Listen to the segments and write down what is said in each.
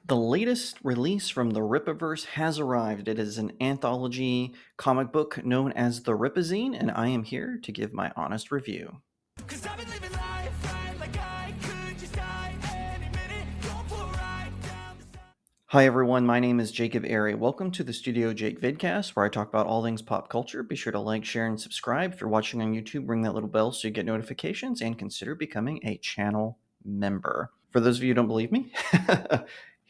The latest release from the Rippaverse has arrived. It is an anthology comic book known as the Rippazine, and I am here to give my honest review. Cause I've been living life right like I could just die any minute. Going for a ride down the side. Hi everyone, my name is Jacob Airy. Welcome to the StudioJake vidcast where I talk about all things pop culture. Be sure to like, share, and subscribe. If you're watching on YouTube, ring that little bell so you get notifications and consider becoming a channel member. For those of you who don't believe me,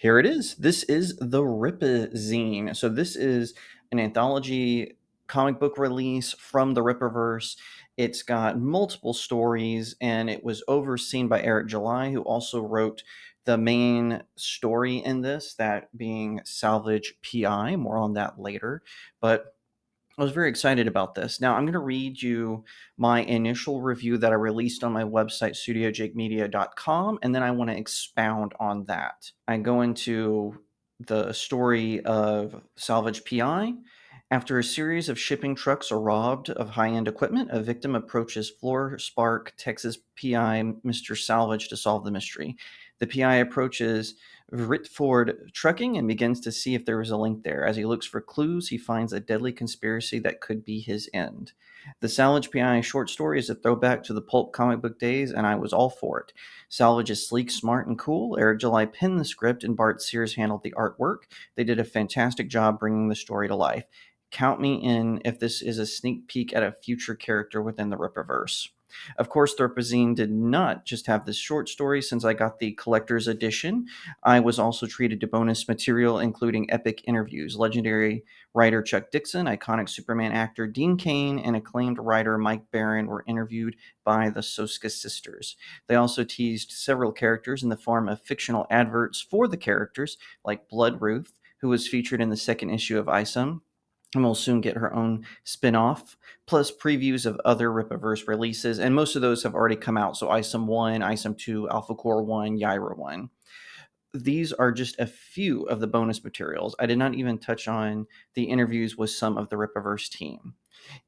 here it is. This is the Rippazine. So this is an anthology comic book release from the Rippaverse. It's got multiple stories, and it was overseen by Eric July, who also wrote the main story in this, that being Salvage PI. More on that later. But I was very excited about this. Now, I'm going to read you my initial review that I released on my website, StudioJakeMedia.com, and then I want to expound on that. I go into the story of Salvage PI. After a series of shipping trucks are robbed of high-end equipment, a victim approaches Floor Spark, Texas PI Mr. Salvage to solve the mystery. The PI approaches Ritford Trucking and begins to see if there is a link there. As he looks for clues, he finds a deadly conspiracy that could be his end. The Salvage PI short story is a throwback to the pulp comic book days, and I was all for it. Salvage is sleek, smart, and cool. Eric July penned the script, and Bart Sears handled the artwork. They did a fantastic job bringing the story to life. Count me in if this is a sneak peek at a future character within the Rippaverse. Of course, Thorpazine did not just have this short story. Since I got the collector's edition, I was also treated to bonus material, including epic interviews. Legendary writer Chuck Dixon, iconic Superman actor Dean Cain, and acclaimed writer Mike Barron were interviewed by the Soska sisters. They also teased several characters in the form of fictional adverts for the characters, like Blood Ruth, who was featured in the second issue of Isom, and will soon get her own spin-off, plus previews of other Rippaverse releases, and most of those have already come out. So Isom 1, Isom 2, Alpha Core 1, Yaira 1. These are just a few of the bonus materials. I did not even touch on the interviews with some of the Rippaverse team.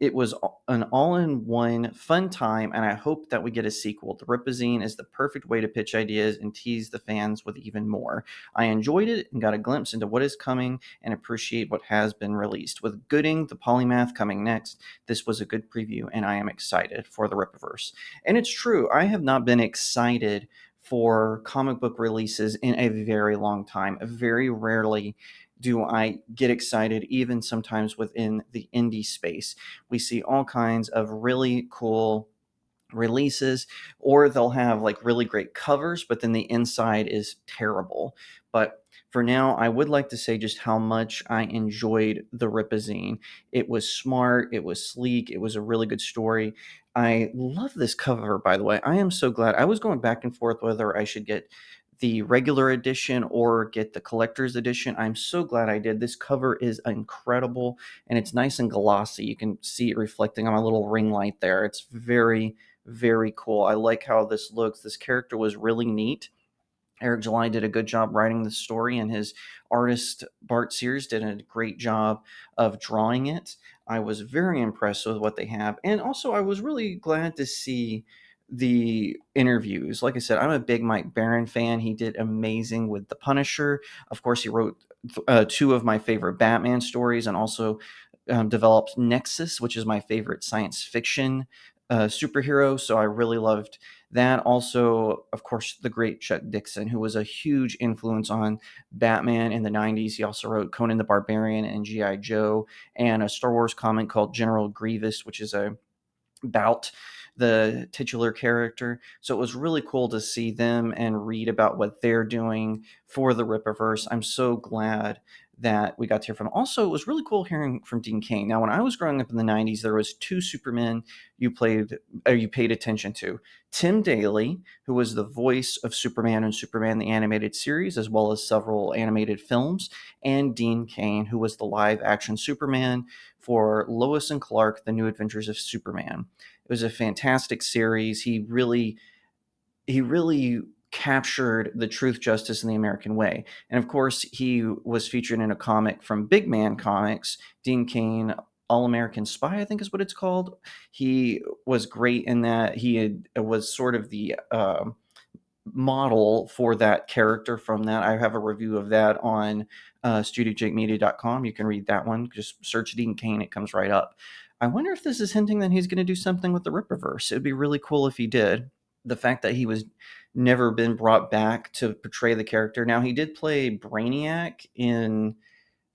It was an all-in-one fun time, and I hope that we get a sequel. The Rippazine is the perfect way to pitch ideas and tease the fans with even more. I enjoyed it and got a glimpse into what is coming and appreciate what has been released. With Gooding, the Polymath coming next, this was a good preview, and I am excited for the Rippaverse. And it's true, I have not been excited for comic book releases in a very long time. Very rarely do I get excited, even sometimes within the indie space. We see all kinds of really cool releases, or they'll have like really great covers, but then the inside is terrible. But for now, I would like to say just how much I enjoyed the Rippazine. It was smart, it was sleek, it was a really good story. I love this cover, by the way. I am so glad. I was going back and forth whether I should get the regular edition or get the collector's edition. I'm so glad I did. This cover is incredible, and it's nice and glossy. You can see it reflecting on my little ring light there. It's very, very cool. I like how this looks. This character was really neat. Eric July did a good job writing the story, and his artist Bart Sears did a great job of drawing it. I was very impressed with what they have, and also I was really glad to see the interviews. Like I said, I'm a big Mike Barron fan. He did amazing with The Punisher. Of course, he wrote two of my favorite Batman stories, and also developed Nexus, which is my favorite science fiction superhero. So I really loved that. Also, of course, the great Chuck Dixon, who was a huge influence on Batman in the 90s. He also wrote Conan the Barbarian and G.I. Joe, and a Star Wars comic called General Grievous, which is about the titular character. So it was really cool to see them and read about what they're doing for the Rippaverse. I'm so glad that we got to hear from them. Also, it was really cool hearing from Dean Cain. Now, when I was growing up in the 90s, there was two Supermen you paid attention to. Tim Daly, who was the voice of Superman in Superman the Animated Series, as well as several animated films, and Dean Cain, who was the live action Superman for Lois and Clark, The New Adventures of Superman. It was a fantastic series. He really captured the truth, justice, and the American way. And of course, he was featured in a comic from Big Man Comics, Dean Cain, All American Spy, I think is what it's called. He was great in that. Was sort of the model for that character from that. I have a review of that on StudioJakeMedia.com. You can read that one. Just search Dean Cain. It comes right up. I wonder if this is hinting that he's going to do something with the Rippaverse. It would be really cool if he did. The fact that he was never been brought back to portray the character. Now, he did play Brainiac in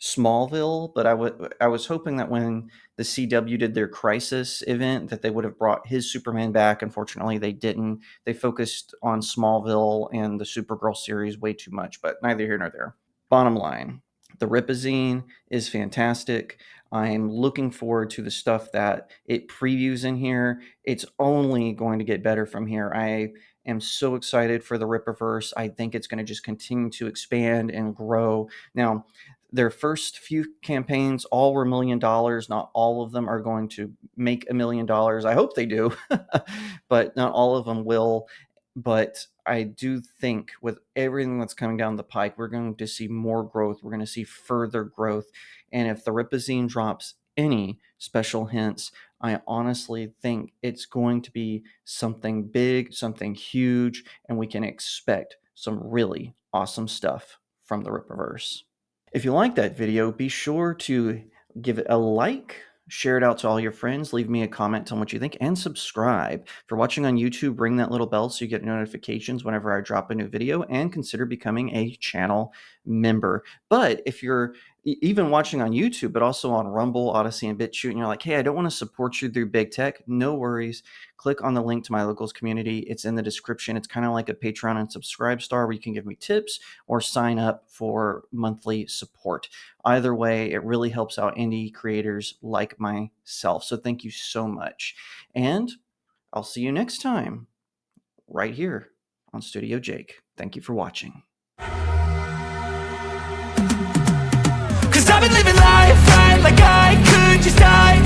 Smallville, but I was hoping that when the CW did their Crisis event that they would have brought his Superman back. Unfortunately, they didn't. They focused on Smallville and the Supergirl series way too much, but neither here nor there. Bottom line, the Rippazine is fantastic. I'm looking forward to the stuff that it previews in here. It's only going to get better from here. I am so excited for the Rippaverse. I think it's going to just continue to expand and grow. Now, their first few campaigns all were $1 million. Not all of them are going to make $1 million. I hope they do, but not all of them will. But I do think with everything that's coming down the pike, we're going to see more growth. We're going to see further growth. And if the Rippazine drops any special hints, I honestly think it's going to be something big, something huge, and we can expect some really awesome stuff from the Rippaverse. If you like that video, be sure to give it a like, share it out to all your friends, leave me a comment on what you think, and subscribe. If you're watching on YouTube, ring that little bell so you get notifications whenever I drop a new video, and consider becoming a channel member. But if you're even watching on YouTube, but also on Rumble, Odyssey, and BitChute, and you're like, hey, I don't want to support you through big tech, no worries. Click on the link to my locals community. It's in the description. It's kind of like a Patreon and Subscribe Star where you can give me tips or sign up for monthly support. Either way, it really helps out indie creators like myself. So thank you so much. And I'll see you next time right here on Studio Jake. Thank you for watching. 'Cause I've been living life right like I could just die.